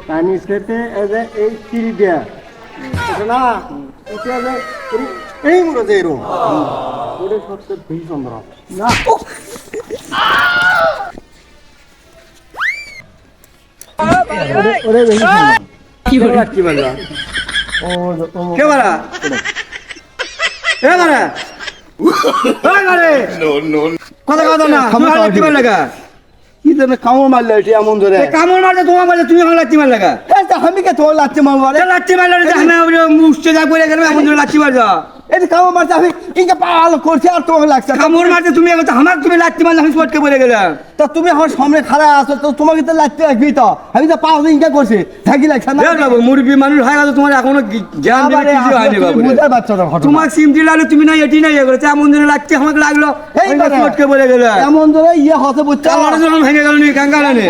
পানি খেতে এই চিড়ি দেয়া না এই মনে যে এরকম ওটা সবচেয়ে বেশি সুন্দর হবে না ওরে বেশি কি বলা কি বলা ও কে বলা এ বলা কথা কথা না কি বল লাগা কি জানে কামড় মারলে এটি এমন ধরে কামড় মারলে তোমার মারলে তুমি আমার লাচ্ছি মার লাগা আমি কে তোমার লাচ্ছি মারবো লাচ্ছি মারলে আমি উঠতে যা করে গেলাম এমন ধরে লাচ্ছি মার যা এই কামড় মারতে আমি ইনকে পাল করছি আর তোমাকে লাগছে কামড় মারতে তুমি আমার তুমি লাচ্ছি মারলে আমি চটকে পড়ে গেলাম তা তুমি আমার সামনে খাড়া আছো তো তোমাকে তো লাচ্ছি লাগবি তো আমি তো পাল ইনকে করছি থাকি লাগছে না বাবু মুরগি মানুষ হয়ে গেল তোমার এখনো জ্ঞান দিলে কিছু হয়নি বাবু বুঝার বাচ্চা তোমার সিম দিলালে তুমি না এটি না ইয়ে করেছে এমন ধরে লাচ্ছি আমাকে লাগলো এই চটকে পড়ে গেল এমন ধরে ইয়ে হতে বুঝতে আমার যখন ভেঙে গেল নি কাঙ্গাল নে